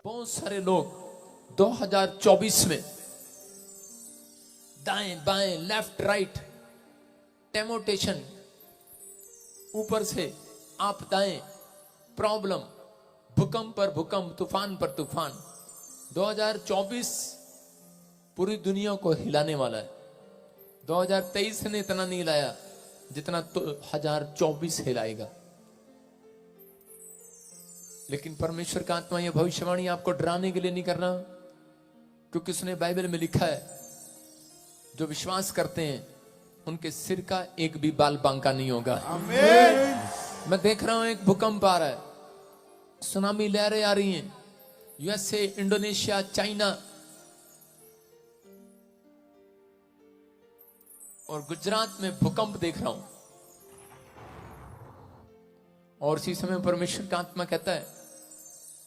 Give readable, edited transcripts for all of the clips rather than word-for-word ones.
बहुत सारे लोग 2024 में दाएं बाएं लेफ्ट राइट टेमोटेशन, ऊपर से आपदाएं, प्रॉब्लम, भूकंप पर भूकंप, तूफान पर तूफान। 2024 पूरी दुनिया को हिलाने वाला है। 2023 ने इतना नहीं हिलाया जितना 2024 हिलाएगा। लेकिन परमेश्वर का आत्मा यह भविष्यवाणी आपको डराने के लिए नहीं करना, क्योंकि उसने बाइबल में लिखा है जो विश्वास करते हैं उनके सिर का एक भी बाल बांका नहीं होगा। आमीन। मैं देख रहा हूं एक भूकंप आ रहा है, सुनामी लहरें आ रही हैं, यूएसए, इंडोनेशिया, चाइना और गुजरात में भूकंप देख रहा हूं। और इसी समय परमेश्वर का आत्मा कहता है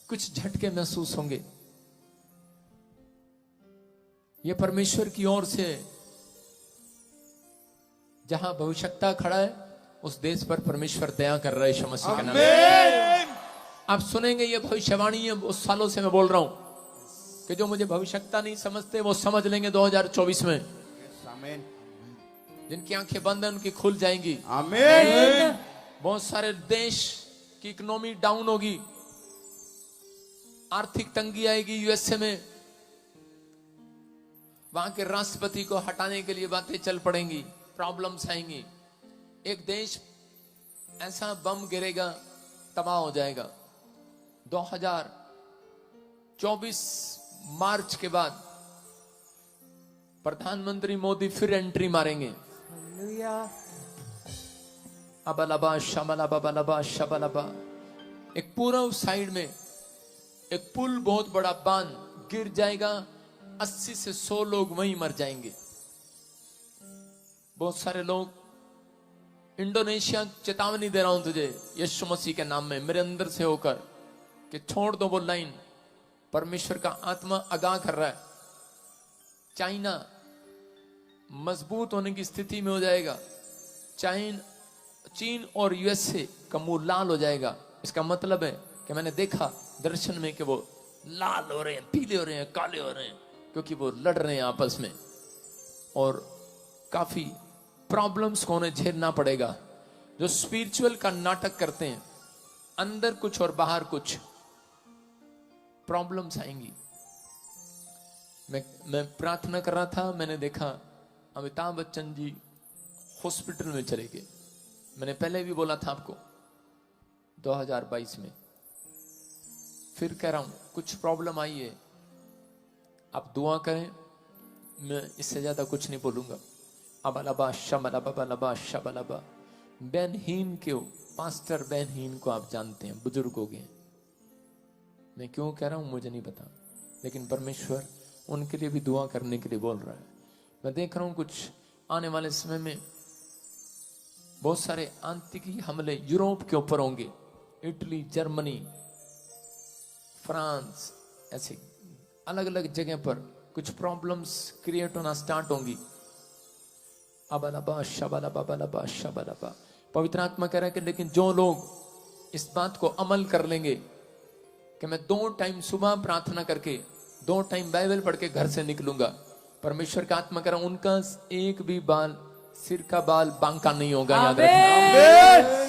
कुछ झटके महसूस होंगे। यह परमेश्वर की ओर से, जहां भविष्यता खड़ा है उस देश पर परमेश्वर दया कर रहा है यीशु मसीह के नाम में। आप सुनेंगे ये भविष्यवाणी है, उस सालों से मैं बोल रहा हूं कि जो मुझे भविष्यता नहीं समझते वो समझ लेंगे 2024 में। आमीन। जिनकी आंखें बंद हैं उनकी खुल जाएंगी। आमीन। बहुत सारे देश की इकोनॉमी डाउन होगी, आर्थिक तंगी आएगी। यूएसए में वहां के राष्ट्रपति को हटाने के लिए बातें चल पड़ेंगी, प्रॉब्लम्स आएंगी। एक देश ऐसा बम गिरेगा, तबाह हो जाएगा। 2024 मार्च के बाद प्रधानमंत्री मोदी फिर एंट्री मारेंगे। अबलबा शबलबा बलबा शबलबा। एक पूर्व साइड में एक पुल, बहुत बड़ा बांध गिर जाएगा, 80 से 100 लोग वहीं मर जाएंगे। बहुत सारे लोग, इंडोनेशिया, चेतावनी दे रहा हूं तुझे यीशु मसीह के नाम में, मेरे अंदर से होकर, कि छोड़ दो वो लाइन। परमेश्वर का आत्मा आगाह कर रहा है। चाइना मजबूत होने की स्थिति में हो जाएगा। चीन और यूएसए का मुंह लाल हो जाएगा। इसका मतलब है कि मैंने देखा दर्शन में कि वो लाल हो रहे हैं, पीले हो रहे हैं, काले हो रहे हैं, क्योंकि वो लड़ रहे हैं आपस में और काफी प्रॉब्लम्स को उन्हें झेलना पड़ेगा। जो स्पिरिचुअल का नाटक करते हैं, अंदर कुछ और बाहर कुछ, प्रॉब्लम्स आएंगी। मैं प्रार्थना कर रहा था, मैंने देखा अमिताभ बच्चन जी हॉस्पिटल में चले गए। मैंने पहले भी बोला था आपको 2022 में, फिर कह रहा हूं कुछ प्रॉब्लम आई है, आप दुआ करें। मैं इससे ज्यादा कुछ नहीं बोलूंगा। अबलबा शबलबा बलबा शबलबा। बेनहीन क्यों, पास्टर बेनहीन को आप जानते हैं, बुजुर्ग हो गए। मैं क्यों कह रहा हूं मुझे नहीं पता, लेकिन परमेश्वर उनके लिए भी दुआ करने के लिए बोल रहा है। मैं देख रहा हूं कुछ आने वाले समय में बहुत सारे आतंकी हमले यूरोप के ऊपर होंगे। इटली, जर्मनी, फ्रांस, ऐसे अलग अलग जगह पर कुछ प्रॉब्लम्स क्रिएट होना स्टार्ट होंगी। अबलबा शबलबा बलबा शबलबा। पवित्र आत्मा कह रहा है कि लेकिन जो लोग इस बात को अमल कर लेंगे कि मैं 2 टाइम सुबह प्रार्थना करके 2 टाइम बाइबल पढ़ के घर से निकलूंगा, परमेश्वर का आत्मा कह रहा उनका एक भी बाल, सिर का बाल बांका नहीं होगा। याद रखना,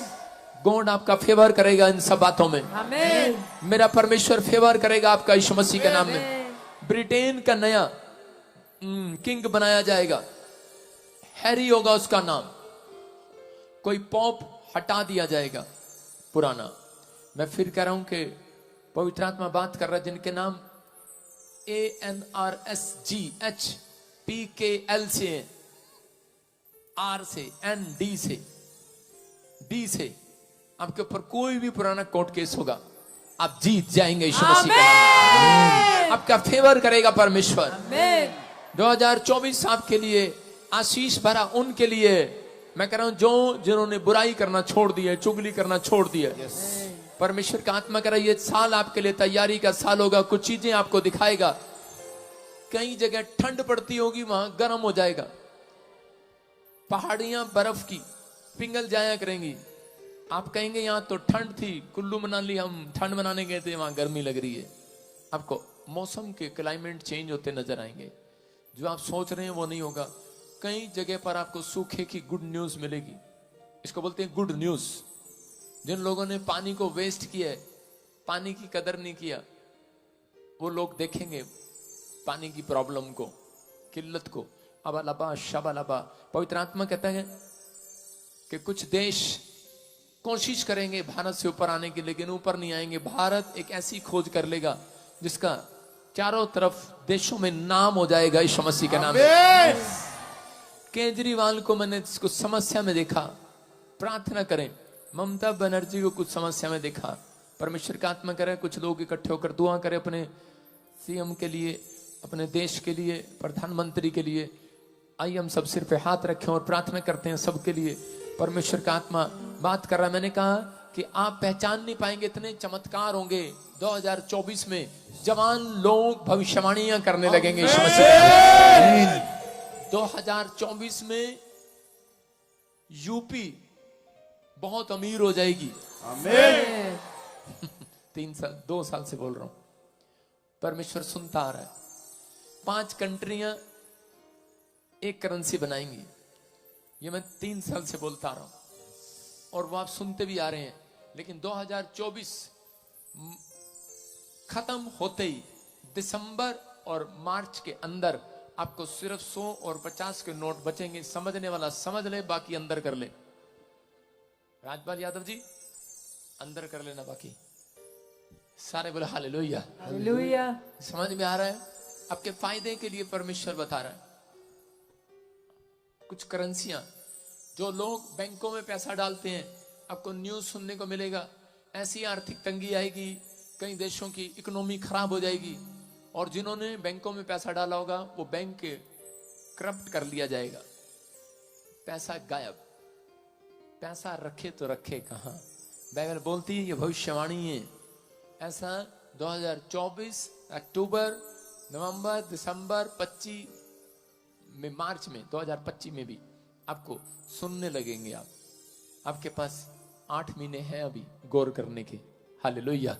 गॉड आपका फेवर करेगा इन सब बातों में। आमीन। मेरा परमेश्वर फेवर करेगा आपका यीशु मसीह के नाम में। ब्रिटेन का नया किंग बनाया जाएगा, हैरी होगा उसका नाम। कोई पॉप हटा दिया जाएगा पुराना। मैं फिर कह रहा हूं कि पवित्र आत्मा बात कर रहा है जिनके नाम ANRSGHPKL से, R से, ND से, D से, आपके ऊपर कोई भी पुराना कोर्ट केस होगा, आप जीत जाएंगे यीशु मसीह के नाम में। आपका फेवर करेगा परमेश्वर। 2024 आपके लिए आशीष भरा उनके लिए मैं कह रहा हूं जो जिन्होंने बुराई करना छोड़ दिया, चुगली करना छोड़ दिया। परमेश्वर का आत्मा कह रहा है ये साल आपके लिए तैयारी का साल होगा। कुछ चीजें आपको दिखाएगा। कई जगह ठंड पड़ती होगी, वहां गर्म हो जाएगा। पहाड़ियां बर्फ की पिघल जाया करेंगी। आप कहेंगे यहां तो ठंड थी, कुल्लू मनाली हम ठंड मनाने गए थे, वहां गर्मी लग रही है। आपको मौसम के क्लाइमेट चेंज होते नजर आएंगे। जो आप सोच रहे हैं वो नहीं होगा। कई जगह पर आपको सूखे की गुड न्यूज मिलेगी। इसको बोलते हैं गुड न्यूज। जिन लोगों ने पानी को वेस्ट किया है, पानी की कदर नहीं किया, वो लोग देखेंगे पानी की प्रॉब्लम को, किल्लत को। अबालबा शबालबा। पवित्र आत्मा कहता है कि कुछ देश कोशिश करेंगे भारत से ऊपर आने की, लेकिन ऊपर नहीं आएंगे। भारत एक ऐसी खोज कर लेगा जिसका चारों तरफ देशों में नाम हो जाएगा यीशु मसीह के नाम में। केजरीवाल को मैंने कुछ समस्या में देखा, प्रार्थना करें। ममता बनर्जी को कुछ समस्या में देखा, परमेश्वर का आत्मा करे कुछ लोग इकट्ठे होकर दुआ करें अपने सीएम के लिए, अपने देश के लिए, प्रधानमंत्री के लिए। आइए हम सब सिर पे हाथ रखें और प्रार्थना करते हैं सबके लिए। परमेश्वर का आत्मा बात कर रहा है। मैंने कहा कि आप पहचान नहीं पाएंगे, इतने चमत्कार होंगे 2024 में। जवान लोग भविष्यवाणियां करने लगेंगे यीशु मसीह। 2024 में यूपी बहुत अमीर हो जाएगी। आमीन। 2 साल से बोल रहा हूं, परमेश्वर सुनता आ रहा है। 5 कंट्रियां एक करेंसी बनाएंगी, ये मैं 3 साल से बोलता आ रहा हूं और वो आप सुनते भी आ रहे हैं। लेकिन 2024 खत्म होते ही दिसंबर और मार्च के अंदर आपको सिर्फ 100 और 50 के नोट बचेंगे। समझने वाला समझ ले, बाकी अंदर कर ले। राजपाल यादव जी अंदर कर लेना, बाकी सारे बोले हालेलुया। हालेलुया। समझ में आ रहा है? आपके फायदे के लिए परमेश्वर बता रहा है। कुछ करेंसियां, जो लोग बैंकों में पैसा डालते हैं, आपको न्यूज सुनने को मिलेगा ऐसी आर्थिक तंगी आएगी, कई देशों की इकोनॉमी खराब हो जाएगी, और जिन्होंने बैंकों में पैसा डाला होगा वो बैंक के करप्ट कर लिया जाएगा। पैसा गायब। पैसा रखे तो रखे कहां? बाइबल बोलती है, ये भविष्यवाणी है। ऐसा 2024 अक्टूबर, नवंबर, दिसंबर, 25 में, मार्च में, 2025 में भी आपको सुनने लगेंगे। आपके पास 8 महीने हैं अभी गौर करने के। हालेलुया।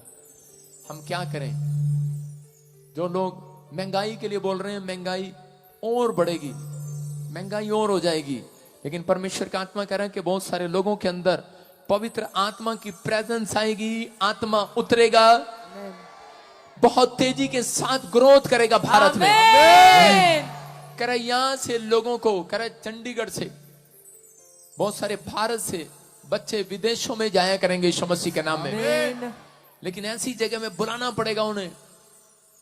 हम क्या करें? जो लोग महंगाई के लिए बोल रहे हैं, महंगाई और बढ़ेगी, महंगाई और हो जाएगी, लेकिन परमेश्वर का आत्मा कह रहा है कि बहुत सारे लोगों के अंदर पवित्र आत्मा की प्रेजेंस आएगी, आत्मा उतरेगा, बहुत तेजी के साथ ग्रोथ करेगा भारत में। कह रहा यहां से लोगों को, कह रहा चंडीगढ़ से, बहुत सारे भारत से बच्चे विदेशों में जाया करेंगे यीशु मसीह के नाम में। लेकिन ऐसी जगह में बुलाना पड़ेगा उन्हें।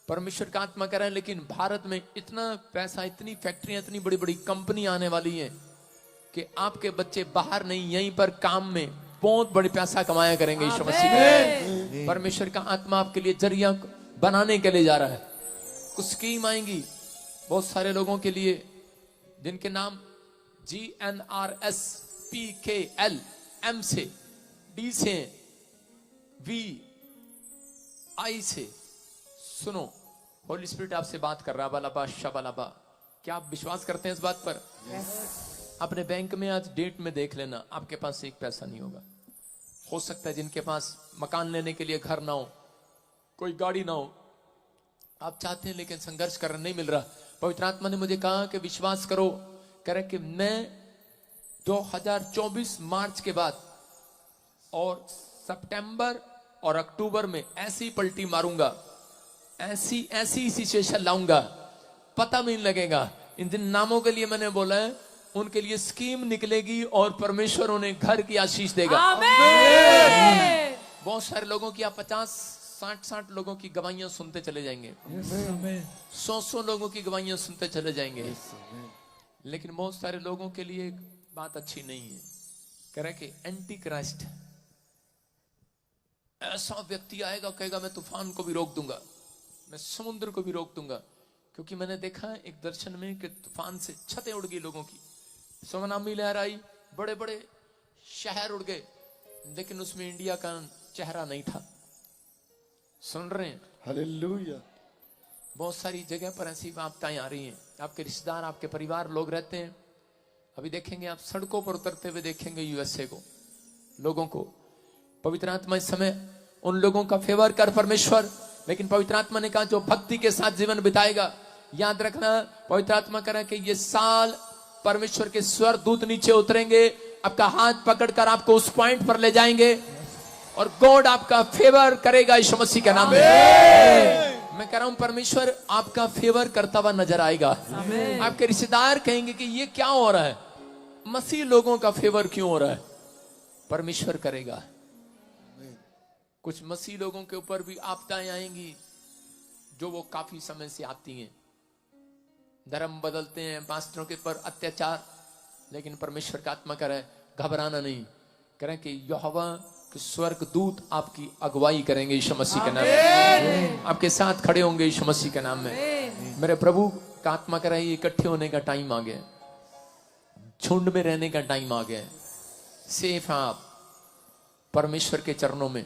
परमेश्वर का आत्मा कह रहा है लेकिन भारत में इतना पैसा, इतनी फैक्ट्रियां, इतनी बड़ी बड़ी कंपनी आने वाली हैं कि आपके बच्चे बाहर नहीं, यहीं पर काम में बहुत बड़ी पैसा कमाया करेंगे यीशु मसीह में। परमेश्वर का आत्मा आपके लिए जरिया बनाने के लिए जा रहा है। कुछ स्कीम आएंगी बहुत सारे लोगों के लिए, जिनके नाम GNRS, PKL, M से, D से, V, I से। सुनो, होली स्पिरिट आपसे बात कर रहा। बालाबा शबालाबा। क्या आप विश्वास करते हैं इस बात पर? अपने बैंक में आज डेट में देख लेना, आपके पास एक पैसा नहीं होगा। हो सकता है जिनके पास मकान लेने के लिए घर ना हो, कोई गाड़ी ना हो, आप चाहते हैं लेकिन संघर्ष कर नहीं मिल रहा। पवित्र आत्मा ने मुझे कहा कि विश्वास करो, कह रहे कि मैं 2024 मार्च के बाद और सितंबर और अक्टूबर में ऐसी पलटी मारूंगा, ऐसी सिचुएशन लाऊंगा, पता भी नहीं लगेगा। इन जिन नामों के लिए मैंने बोला है उनके लिए स्कीम निकलेगी और परमेश्वर उन्हें घर की आशीष देगा। बहुत सारे लोगों की, आप 50-60 लोगों की गवाहियां सुनते चले जाएंगे, 100 लोगों की गवाहियां सुनते चले जाएंगे। लेकिन बहुत सारे लोगों के लिए बात अच्छी नहीं है। कह रहे कि एंटी क्राइस्ट ऐसा व्यक्ति आएगा, कहेगा मैं तूफान को भी रोक दूंगा, मैं समुद्र को भी रोक दूंगा। क्योंकि मैंने देखा है एक दर्शन में कि तूफान से छतें उड़ गई लोगों की, सुनामी लहर आई, बड़े बड़े शहर उड़ गए, लेकिन उसमें इंडिया का चेहरा नहीं था। सुन रहे हैं? हालेलुया। बहुत सारी जगह पर ऐसी आपदाएं आ रही हैं। आपके रिश्तेदार, आपके परिवार लोग रहते हैं। अभी देखेंगे आप सड़कों पर उतरते हुए देखेंगे यूएसए को, लोगों को। पवित्र आत्मा इस समय उन लोगों का फेवर कर परमेश्वर, लेकिन पवित्र आत्मा ने कहा जो भक्ति के साथ जीवन बिताएगा, याद रखना पवित्र आत्मा कह रहा है कि ये साल परमेश्वर के स्वर दूत नीचे उतरेंगे, आपका हाथ पकड़कर आपको उस पॉइंट पर ले जाएंगे और गॉड आपका फेवर करेगा यीशु मसीह के नाम में। मैं कह रहा हूं परमेश्वर आपका फेवर करता हुआ नजर आएगा। आपके रिश्तेदार कहेंगे कि ये क्या हो रहा है, मसीह लोगों का फेवर क्यों हो रहा है? परमेश्वर करेगा। कुछ मसीह लोगों के ऊपर भी आपदाएं आएंगी जो वो काफी समय से आती हैं। धर्म बदलते हैं, पास्टरों के ऊपर अत्याचार, लेकिन परमेश्वर का आत्मा कह रहा है घबराना नहीं। कह रहे हैं कि यहोवा के स्वर्ग दूत आपकी अगुवाई करेंगे यीशु मसीह के नाम में, आपके साथ खड़े होंगे यीशु मसीह के नाम में। मेरे प्रभु का आत्मा कह रहा है इकट्ठे होने का टाइम आ गया, झुंड में रहने का टाइम आ गया। सेफ आप परमेश्वर के चरणों में।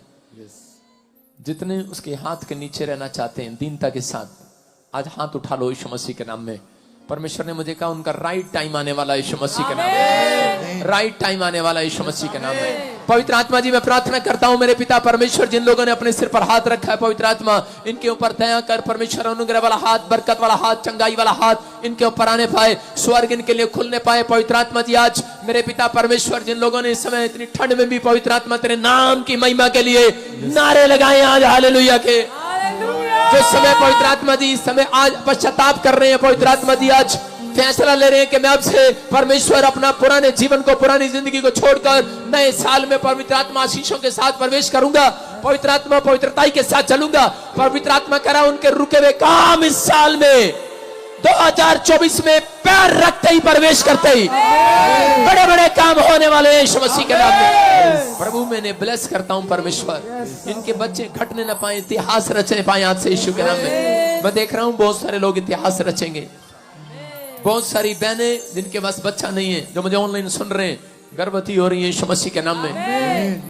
जितने उसके हाथ के नीचे रहना चाहते हैं दीनता के साथ, आज हाथ उठा लो यीशु मसीह के नाम में। परमेश्वर ने मुझे कहा उनका राइट टाइम आने वाला यीशु मसीह के नाम में, राइट टाइम आने वाला यीशु मसीह के नाम में। पवित्र आत्मा जी मैं प्रार्थना करता हूं मेरे पिता परमेश्वर, जिन लोगों ने अपने सिर पर हाथ रखा है पवित्र आत्मा इनके ऊपर दया कर परमेश्वर, अनुग्रह वाला हाथ, बरकत वाला हाथ, चंगाई वाला हाथ इनके ऊपर आने पाए, स्वर्ग इनके लिए खुलने पाए। पवित्र आत्मा जी आज मेरे पिता परमेश्वर, जिन लोगों ने इस समय इतनी ठंड में भी पवित्र आत्मा तेरे नाम की महिमा के लिए नारे लगाए आज हालेलुया के, जो समय पवित्र आत्मा जी इस समय आज पश्चाताप कर रहे हैं, पवित्र आत्मा जी आज फैसला ले रहे हैं कि मैं अब से परमेश्वर अपना पुराने जीवन को, पुरानी जिंदगी को छोड़कर नए साल में पवित्र आत्मा आशीषों के साथ प्रवेश करूंगा, पवित्र आत्मा पवित्रताई के साथ चलूंगा। पवित्र आत्मा कह रहा उनके रुके हुए काम इस साल में 2024 में पैर रखते ही प्रवेश करते ही बड़े बड़े काम होने वाले यीशु मसीह के नाम में। प्रभु मैंने ब्लेस करता हूं परमेश्वर, इनके बच्चे घटने न पाए, इतिहास रचने पाए आज से यीशु के नाम में। मैं देख रहा हूं बहुत सारे लोग इतिहास रचेंगे, बहुत सारी बहनें जिनके पास बच्चा नहीं है जो मुझे ऑनलाइन सुन रहे हैं गर्भवती हो रही है यीशु मसीह के नाम में।